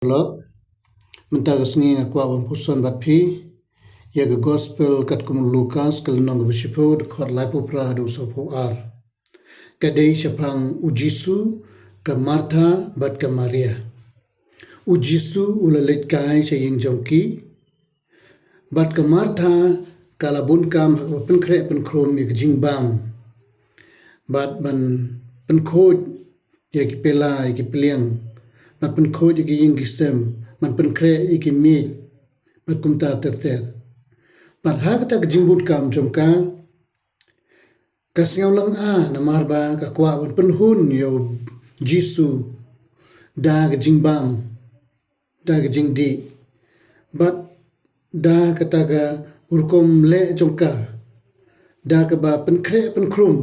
Lot mentagas ngi akwa wan puson bat phi ya ga gospel kat kum Lucas kal nong bishipo de khot lai pu pra do so pu ar ka dei shapang ujisu ka Martha bat ka Maria ujisu ula let kai she ying jongki bat ka Martha kala bun kam ha pen khre pen khrom ni jing bam bat ban pen khod ya ki pela ki pliang man pen khod ki ying ki sem man pen khre ki mi man kum ta ter ter bat ha ka tak jing bun kam jong ka kasngaw lang a na marba ka kwa ban pen hun yo jisu da ga jing bam da ga jing di bat da ka ta ga urkom le jong ka da ka ba pen khre pen khrum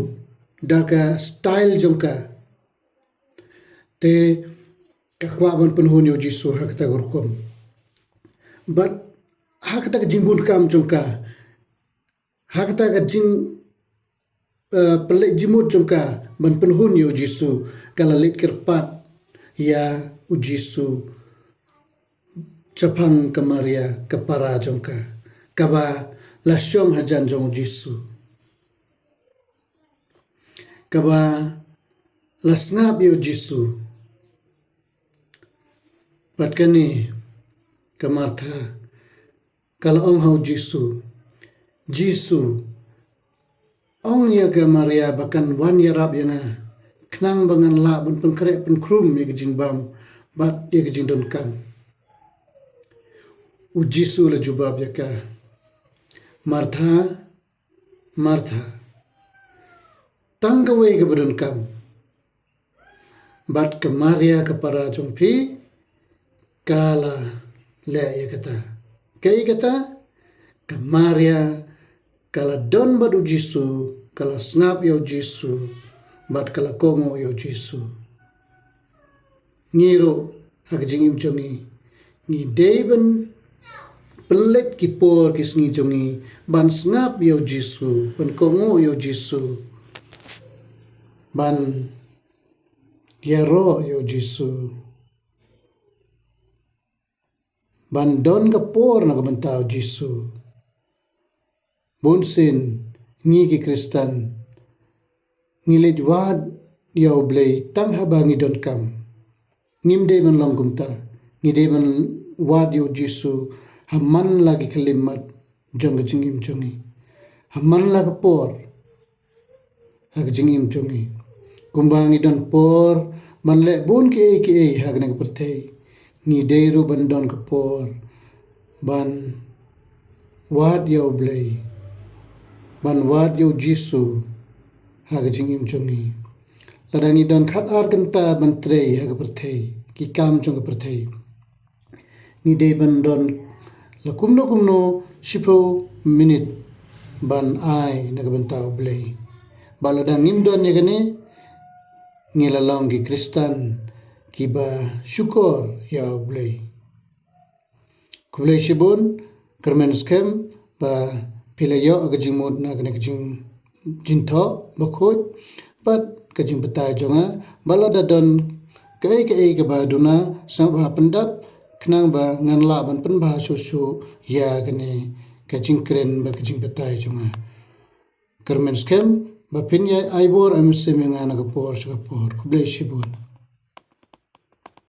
da ka style jong ka te kakwa ban penhun yo jisu hak ta urkom but hak ta jingbun kam jongka hak ta jing pelek jimut jongka ban penhun yo jisu kala lit kerpat ya ujisu chapang kamaria kapara jongka kaba lasyong hajan jong jisu kaba lasngap yo jisu bat kani ka Martha kala ong hau jisu ong ya ka Maria bakan wan ya rab yang knang bangan la bun pen kre pen krum ya jing bam bat ya jing don kan ujisu la jubab ya ka Martha Martha tanggawe ke badon kam bat ke Maria ke para jongpi kala le ya kata kai kata ke Maria kala don badu jisu kala snap yo jisu bat kala kongo yo jisu ngiro hak jingim jongi ni deben pelet ki por ki sngi jongi ban snap yo jisu ban kongo yo jisu ban yaro yo jisu ban don ka por na kabantao jisu bunsin ngi ki kristan ngilit wad yaw blay tang habangi don kam ngim de ban long kumta ngi de ban wad yo jisu haman lagi kalimat jong jingim jongi haman lagi por hak jingim jongi kumbangi don por man le bun ki hak nang perthei ni deru bandon kapor ban wad yo blay ban wad yo jisu hak jingim jongi ladangi don khat ar kanta ban trei hak perthei ki kam jong perthei ni de bandon la kumno shipo minute ban ai nagbanta blay baladang nimdon yagane ngilalong ki kristan kiba syukur ya blay kublay shibun kermen skem ba pilayo agajimod na kanakajing jinto bakot pat kajing petai jonga balada don kai ka baduna sabha pendap knang ba nganla ban pen ba susu ya kane kajing kren ba kajing petai jonga kermen skem ba pinya aibor amse mengana kapor kublay shibun